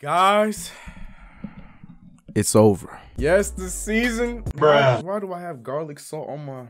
Guys, it's over. Yes, the season. Bruh. Why do I have garlic salt on my...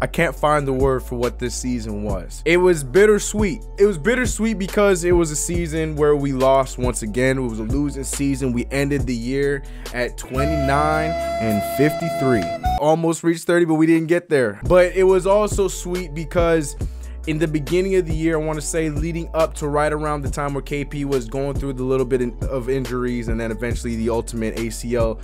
I can't find the word for what this season was. It was bittersweet. It was bittersweet because it was a season where we lost once again. It was a losing season. We ended the year at 29-53. Almost reached 30, but we didn't get there. But it was also sweet because in the beginning of the year, I want to say leading up to right around the time where KP was going through the little bit of injuries and then eventually the ultimate ACL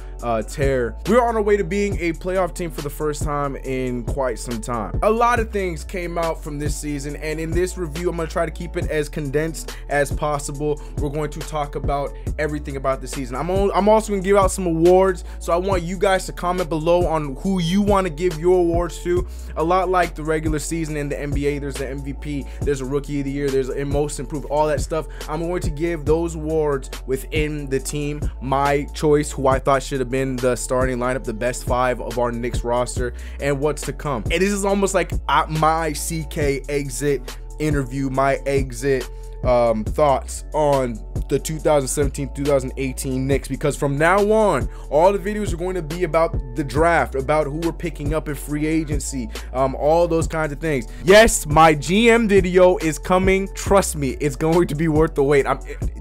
tear, we were on our way to being a playoff team for the first time in quite some time. A lot of things came out from this season, and in this review, I'm going to try to keep it as condensed as possible. We're going to talk about everything about the season. I'm also going to give out some awards, so I want you guys to comment below on who you want to give your awards to. A lot like the regular season in the NBA, there's the MVP, there's a rookie of the year, there's a most improved, all that stuff. I'm going to give those awards within the team my choice, who I thought should have been the starting lineup, the best 5 of our Knicks roster, and what's to come. And this is almost like my CK exit interview, my exit thoughts on the 2017-2018 Knicks, because from now on all the videos are going to be about the draft, about who we're picking up in free agency, all those kinds of things. Yes, my GM video is coming. Trust me, it's going to be worth the wait.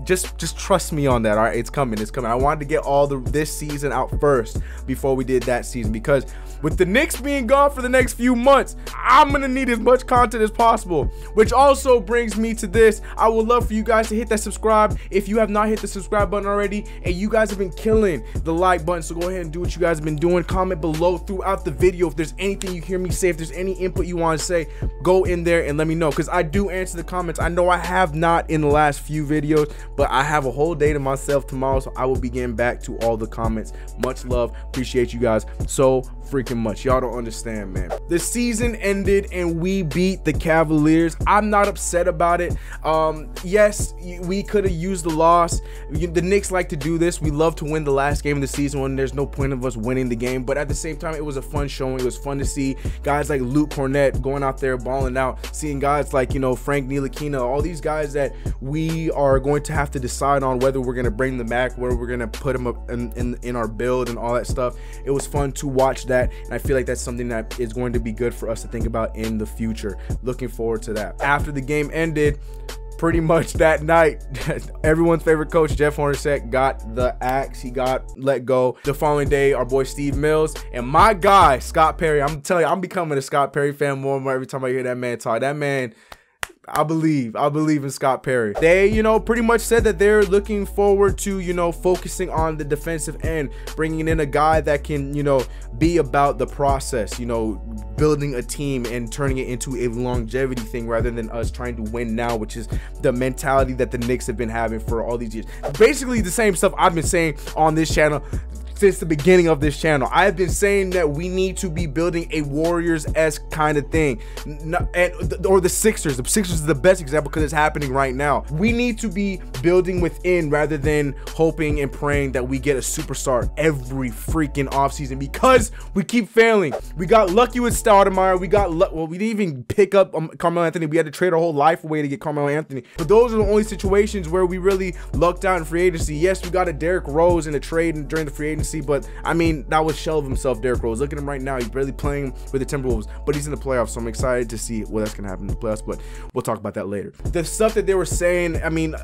Just trust me on that. All right, it's coming. I wanted to get all this season out first before we did that season, because with the Knicks being gone for the next few months, I'm gonna need as much content as possible. Which also brings me to this. I would love for you guys to hit that subscribe if you have not hit the subscribe button already, and you guys have been killing the like button, so go ahead and do what you guys have been doing. Comment below throughout the video if there's anything you hear me say, if there's any input you want to say, go in there and let me know, because I do answer the comments. I know I have not in the last few videos, but I have a whole day to myself tomorrow, so I will be getting back to all the comments. Much love, appreciate you guys so freaking much. Y'all don't understand, man. The season ended and we beat the Cavaliers. I'm not upset about it. Yes, we could have used the loss. The Knicks like to do this. We love to win the last game of the season when there's no point of us winning the game, but at the same time, it was a fun showing. It was fun to see guys like Luke Cornett going out there balling out, seeing guys like, you know, Frank Ntilikina, all these guys that we are going to have to decide on whether we're going to bring them back, whether we're going to put them up in our build and all that stuff. It was fun to watch that, and I feel like that's something that is going to be good for us to think about in the future. Looking forward to that. After the game ended, pretty much that night, everyone's favorite coach, Jeff Hornacek, got the axe. He got let go. The following day, our boy Steve Mills and my guy Scott Perry. I'm telling you, I'm becoming a Scott Perry fan more and more every time I hear that man talk. That man, I believe in Scott Perry. They, you know, pretty much said that they're looking forward to, you know, focusing on the defensive end, bringing in a guy that can, you know, be about the process, you know, building a team and turning it into a longevity thing rather than us trying to win now, which is the mentality that the Knicks have been having for all these years. Basically the same stuff I've been saying on this channel since the beginning of this channel. I've been saying that we need to be building a Warriors-esque kind of thing, or the Sixers. The Sixers is the best example because it's happening right now. We need to be building within rather than hoping and praying that we get a superstar every freaking offseason, because we keep failing. We got lucky with Stoudemire. We didn't even pick up Carmelo Anthony. We had to trade our whole life away to get Carmelo Anthony. But those are the only situations where we really lucked out in free agency. Yes, we got a Derrick Rose in a trade during the free agency, but I mean, that was shell of himself, Derrick Rose. Look at him right now. He's barely playing with the Timberwolves, but he's in the playoffs, so I'm excited to see what that's gonna happen in the playoffs, but we'll talk about that later. The stuff that they were saying, I mean,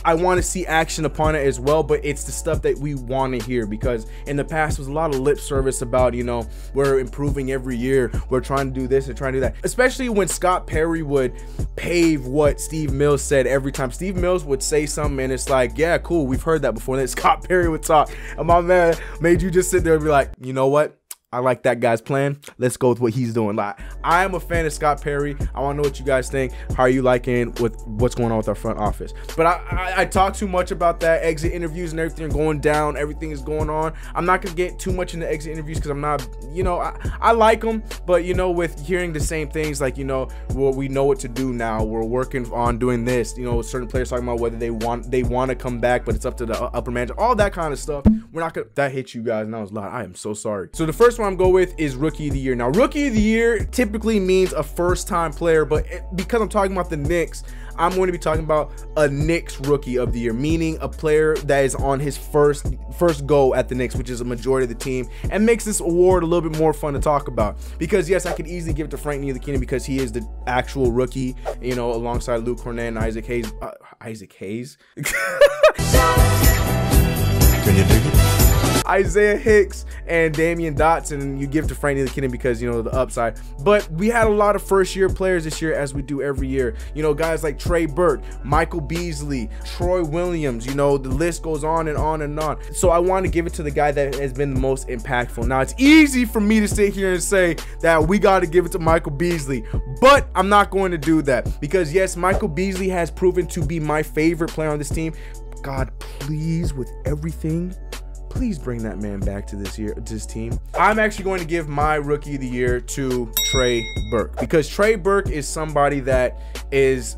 I want to see action upon it as well, but it's the stuff that we want to hear, because in the past was a lot of lip service about, you know, we're improving every year, we're trying to do this and trying to do that, especially when Scott Perry would pave what Steve Mills said every time. Steve Mills would say something and it's like, yeah, cool, we've heard that before. And then Scott Perry would talk, and my man made you just sit there and be like, you know what? I like that guy's plan. Let's go with what he's doing. Like, I am a fan of Scott Perry. I want to know what you guys think. How are you liking with what's going on with our front office? But I talk too much about that, exit interviews and everything going down. Everything is going on. I'm not going to get too much into exit interviews because I'm not, you know, I like them. But, you know, with hearing the same things like, you know, well, we know what to do now. We're working on doing this. You know, certain players talking about whether they want to come back, but it's up to the upper management. All that kind of stuff. We're not going to, that hit you guys and that was loud. I am so sorry. So the first first one I'm going with is Rookie of the Year. Now, Rookie of the Year typically means a first-time player, but because I'm talking about the Knicks, I'm going to be talking about a Knicks Rookie of the Year, meaning a player that is on his first go at the Knicks, which is a majority of the team, and makes this award a little bit more fun to talk about. Because yes, I could easily give it to Frank Ntilikina because he is the actual rookie, you know, alongside Luke Cornett and Isaac Hayes. Isaac Hayes? Can you dig it? Isaiah Hicks and Damian Dotson, and you give it to Frank Ntilikina because, you know, the upside. But we had a lot of first-year players this year, as we do every year. You know, guys like Trey Burke, Michael Beasley, Troy Williams, you know, the list goes on and on and on. So I want to give it to the guy that has been the most impactful. Now, it's easy for me to sit here and say that we got to give it to Michael Beasley, but I'm not going to do that because, yes, Michael Beasley has proven to be my favorite player on this team. God, please, with everything, please bring that man back to this team. I'm actually going to give my Rookie of the Year to Trey Burke because Trey Burke is somebody that is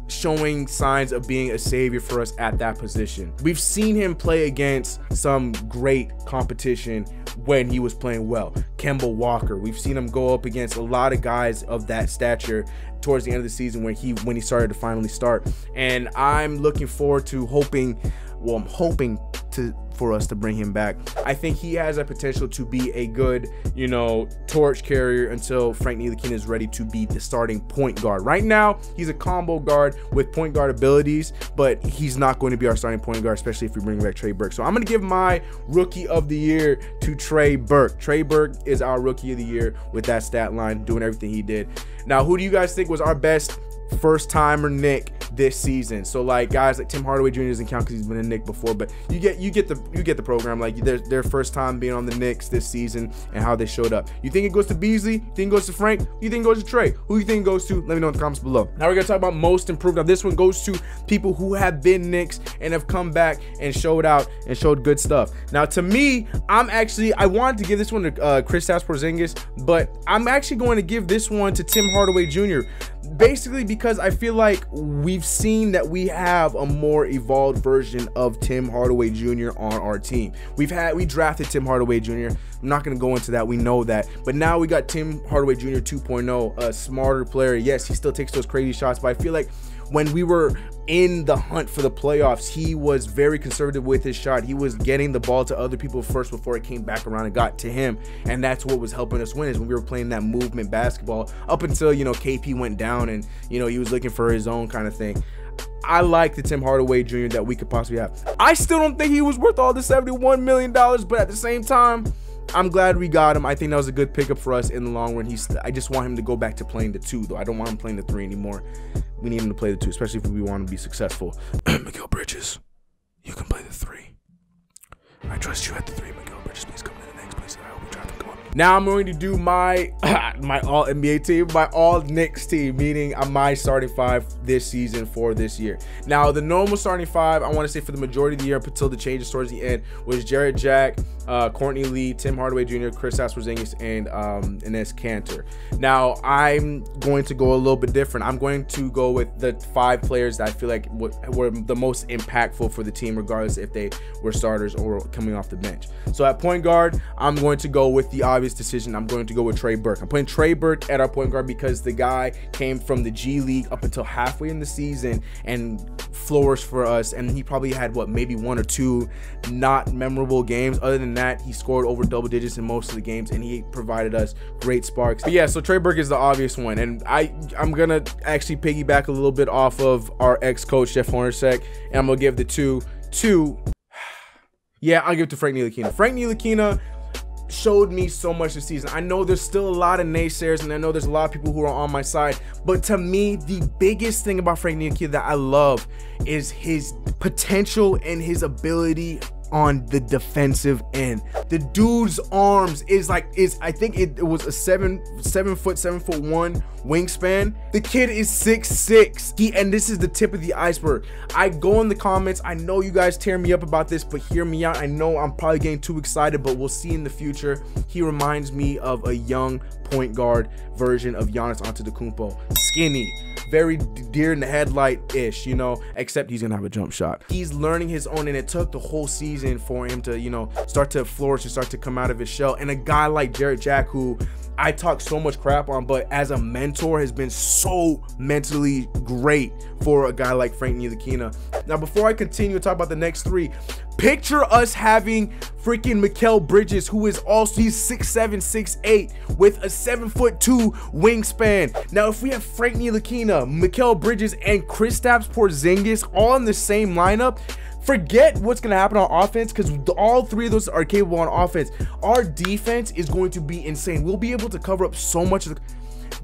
showing signs of being a savior for us at that position. We've seen him play against some great competition when he was playing well. Kemba Walker, we've seen him go up against a lot of guys of that stature towards the end of the season when he started to finally start. And I'm looking forward to I'm hoping for us to bring him back. I think he has a potential to be a good, you know, torch carrier until Frank Ntilikina is ready to be the starting point guard. Right now, he's a combo guard with point guard abilities, but he's not going to be our starting point guard, especially if we bring back Trey Burke. So I'm going to give my Rookie of the Year to Trey Burke. Trey Burke is our Rookie of the Year with that stat line, doing everything he did. Now, who do you guys think was our best first-timer Knick this season? So like guys like Tim Hardaway Jr. doesn't count because he's been a Knick before, but you get the program. Like their first time being on the Knicks this season and how they showed up. You think it goes to Beasley? You think it goes to Frank? You think it goes to Trey? Who you think it goes to? Let me know in the comments below. Now we're gonna talk about most improved. Now this one goes to people who have been Knicks and have come back and showed out and showed good stuff. Now to me, I wanted to give this one to Kristaps Porzingis, but I'm actually going to give this one to Tim Hardaway Jr. Basically because I feel like we've seen that we have a more evolved version of Tim Hardaway Jr. on our team. We drafted Tim Hardaway Jr. I'm not going to go into that. We know that. But now we got Tim Hardaway Jr. 2.0, a smarter player. Yes, he still takes those crazy shots, but I feel like when we were in the hunt for the playoffs, he was very conservative with his shot. He was getting the ball to other people first before it came back around and got to him. And that's what was helping us win, is when we were playing that movement basketball up until, you know, KP went down and, you know, he was looking for his own kind of thing. I like the Tim Hardaway Jr. that we could possibly have. I still don't think he was worth all the $71 million, but at the same time, I'm glad we got him. I think that was a good pickup for us in the long run. I just want him to go back to playing the 2, though. I don't want him playing the 3 anymore. We need him to play the 2, especially if we want to be successful. Mikal Bridges, you can play the 3. I trust you at the 3, Mikal Bridges. Please come to the next place. I hope we try to come up. Now I'm going to do my all NBA team, my all Knicks team, meaning my starting 5 this season for this year. Now the normal starting 5, I want to say for the majority of the year up until the changes towards the end, was Jarrett Jack, Courtney Lee, Tim Hardaway Jr., Kristaps Porzingis, and Enes Kanter. Now I'm going to go a little bit different. I'm going to go with the 5 players that I feel like were the most impactful for the team, regardless if they were starters or coming off the bench. So at point guard, I'm going to go with the obvious decision. I'm going to go with Trey Burke. I'm putting Trey Burke at our point guard because the guy came from the G League up until halfway in the season and flourished for us, and he probably had maybe 1 or 2 not memorable games. Other than that, he scored over double digits in most of the games, and he provided us great sparks. But yeah, so Trey Burke is the obvious one, and I'm gonna actually piggyback a little bit off of our ex-coach Jeff Hornacek, and I'm gonna give the 2 to yeah, I'll give it to Frank Ntilikina. Frank Ntilikina showed me so much this season. I know there's still a lot of naysayers, and I know there's a lot of people who are on my side, but to me, the biggest thing about Frank Ntilikina that I love is his potential and his ability on the defensive end. The dude's arms I think it was a 7'1" wingspan. The kid is 6'6". And this is the tip of the iceberg. I go in the comments, I know you guys tear me up about this, but hear me out. I know I'm probably getting too excited, but we'll see in the future. He reminds me of a young point guard version of Giannis Antetokounmpo. Skinny, very deer in the headlight ish, you know, except he's gonna have a jump shot. He's learning his own, and it took the whole season season for him to, you know, start to flourish and start to come out of his shell. And a guy like Jarrett Jack, who I talk so much crap on, but as a mentor has been so mentally great for a guy like Frank Ntilikina. Now, before I continue to talk about the next three, picture us having freaking Mikal Bridges, who is also, he's 6'7", 6'8", with a 7'2" wingspan. Now, if we have Frank Ntilikina, Mikal Bridges, and Kristaps Porzingis all in the same lineup, forget what's going to happen on offense, because all three of those are capable on offense. Our defense is going to be insane. We'll be able to cover up so much of the...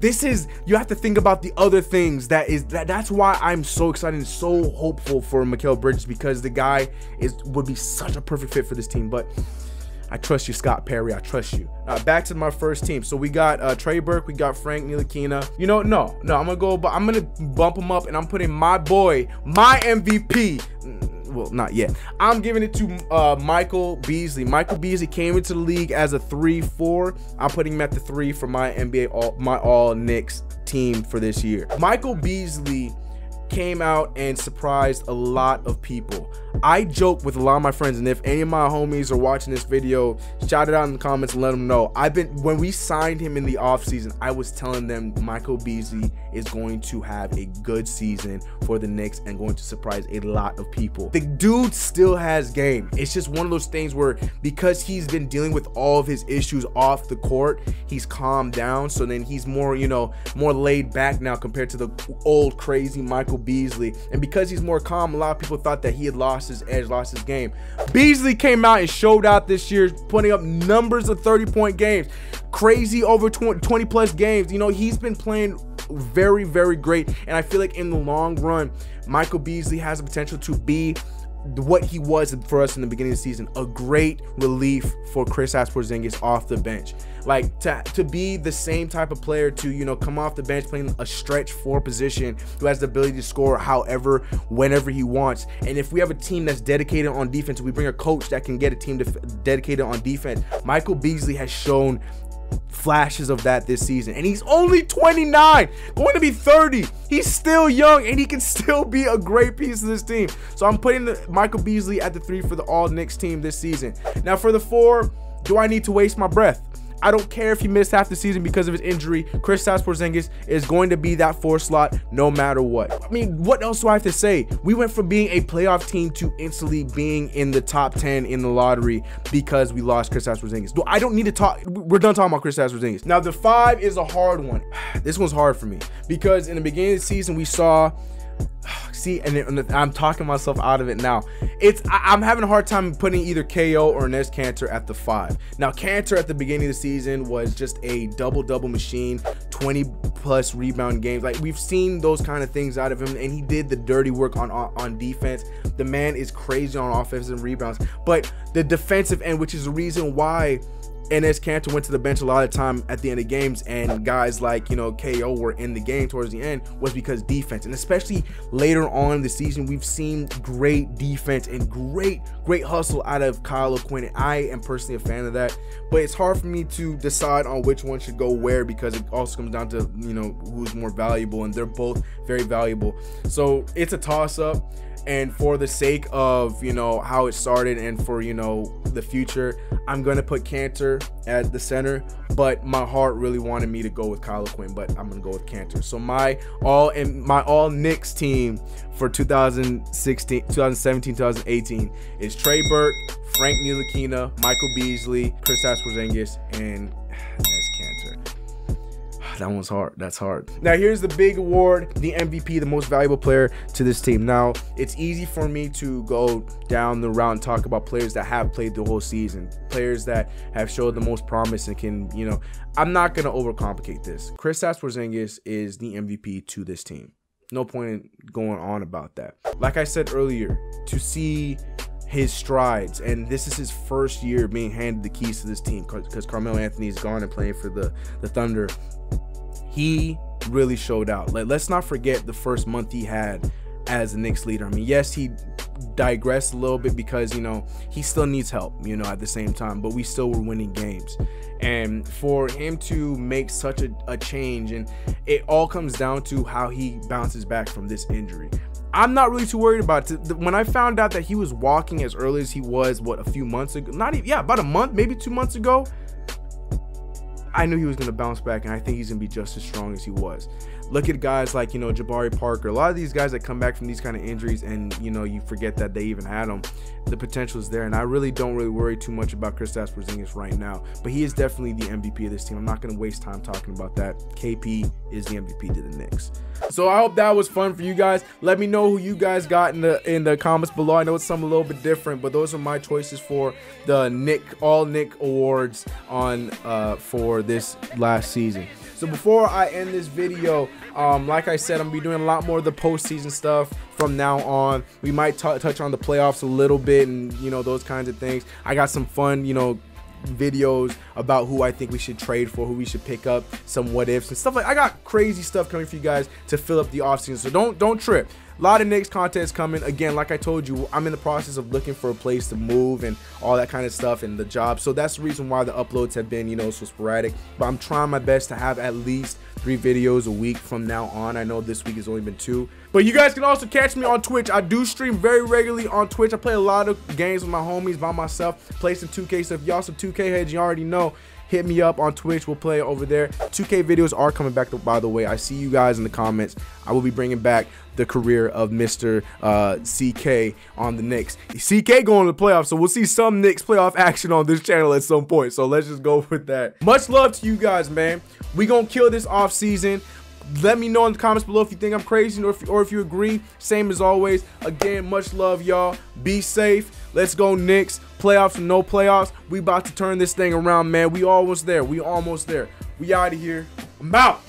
This is, you have to think about the other things. That's why I'm so excited and so hopeful for Mikal Bridges, because the guy would be such a perfect fit for this team. But I trust you, Scott Perry. I trust you. Back to my first team. So we got Trey Burke, we got Frank Ntilikina. You know, no, I'm gonna bump him up, and I'm putting my boy, my MVP. Well, not yet. I'm giving it to Michael Beasley. Michael Beasley came into the league as a 3-4. I'm putting him at the 3 for my my all Knicks team for this year. Michael Beasley came out and surprised a lot of people. I joke with a lot of my friends, and if any of my homies are watching this video, shout it out in the comments and let them know. When we signed him in the offseason, I was telling them Michael Beasley is going to have a good season for the Knicks and going to surprise a lot of people. The dude still has game. It's just one of those things where, because he's been dealing with all of his issues off the court, he's calmed down. So then he's more, you know, more laid back now compared to the old crazy Michael Beasley. And because he's more calm, a lot of people thought that he had lost his edge, lost his game. Beasley came out and showed out this year, putting up numbers of 30-point games, crazy over 20 plus games. You know, he's been playing very, very great. And I feel like in the long run, Michael Beasley has the potential to be what he was for us in the beginning of the season, a great relief for Kristaps Porzingis off the bench. Like, to be the same type of player to, you know, come off the bench playing a stretch 4 position, who has the ability to score however, whenever he wants. And if we have a team that's dedicated on defense, we bring a coach that can get a team dedicated on defense. Michael Beasley has shown flashes of that this season, and he's only 29, going to be 30. He's still young, and he can still be a great piece of this team. So I'm putting Michael Beasley at the 3 for the all Knicks team this season. Now for the 4, do I need to waste my breath? I don't care if he missed half the season because of his injury. Kristaps Porzingis is going to be that 4 slot no matter what. I mean, what else do I have to say? We went from being a playoff team to instantly being in the top 10 in the lottery because we lost Kristaps Porzingis. I don't need to talk. We're done talking about Kristaps Porzingis. Now, the 5 is a hard one. This one's hard for me because in the beginning of the season, we saw... See, and I'm talking myself out of it now. I'm having a hard time putting either KO or Enes Kanter at the 5. Now, Kanter at the beginning of the season was just a double-double machine, 20+ rebound games. Like, we've seen those kind of things out of him, and he did the dirty work on defense. The man is crazy on offensive rebounds, but the defensive end, which is the reason why Enes Kanter went to the bench a lot of time at the end of games, and guys like, you know, KO were in the game towards the end, was because defense. And especially later on in the season, we've seen great defense and great hustle out of Kyle O'Quinn. I am personally a fan of that, but it's hard for me to decide on which one should go where, because it also comes down to, you know, who's more valuable, and they're both very valuable. So it's a toss-up. And for the sake of, you know, how it started and for, you know, the future, I'm going to put Kanter at the center, but my heart really wanted me to go with Kyle O'Quinn, but I'm going to go with Kanter. So my all Knicks team for 2017, 2018 is Trey Burke, Frank Ntilikina, Michael Beasley, Kristaps Porzingis, and Enes Kanter. That one's hard. That's hard. Now here's the big award, the MVP, the most valuable player to this team. Now it's easy for me to go down the route and talk about players that have played the whole season, players that have showed the most promise and can, you know, I'm not going to overcomplicate this. Kristaps Porzingis is the MVP to this team. No point in going on about that. Like I said earlier, to see his strides, and this is his first year being handed the keys to this team because Carmelo Anthony is gone and playing for the Thunder. He really showed out. Let's not forget the first month he had as the Knicks leader. I mean, yes, he digressed a little bit because, you know, he still needs help, you know, at the same time, but we still were winning games. And for him to make such a change, and it all comes down to how he bounces back from this injury. I'm not really too worried about it. When I found out that he was walking as early as he was, what, a few months ago, not even, yeah, about a month, maybe 2 months ago, I knew he was going to bounce back, and I think he's going to be just as strong as he was. Look at guys like, you know, Jabari Parker. A lot of these guys that come back from these kind of injuries and, you know, you forget that they even had them. The potential is there, and I really don't worry too much about Kristaps Porzingis right now. But he is definitely the MVP of this team. I'm not going to waste time talking about that. KP is the MVP to the Knicks. So I hope that was fun for you guys. Let me know who you guys got in the comments below. I know it's something a little bit different, but those are my choices for the all Knick awards on for this last season. So before I end this video, like I said, I'm gonna be doing a lot more of the postseason stuff from now on. We might touch on the playoffs a little bit, and you know, those kinds of things. I got some fun, you know, videos about who I think we should trade for, who we should pick up, some what ifs and stuff. Like, I got crazy stuff coming for you guys to fill up the offseason, so don't trip. A lot of Knicks content is coming. Again, like I told you, I'm in the process of looking for a place to move and all that kind of stuff, and the job. So that's the reason why the uploads have been, you know, so sporadic. But I'm trying my best to have at least 3 videos a week from now on. I know this week has only been 2. But you guys can also catch me on Twitch. I do stream very regularly on Twitch. I play a lot of games with my homies by myself. Play some 2K. So if y'all some 2K heads, you already know, hit me up on Twitch. We'll play over there. 2K videos are coming back, by the way. I see you guys in the comments. I will be bringing back the career of Mr. CK on the Knicks. CK going to the playoffs, so we'll see some Knicks playoff action on this channel at some point. So let's just go with that. Much love to you guys, man. We gonna kill this off season. Let me know in the comments below if you think I'm crazy or if you agree. Same as always. Again, much love, y'all. Be safe. Let's go Knicks. Playoffs or no playoffs. We about to turn this thing around, man. We almost there. We almost there. We out of here. I'm out.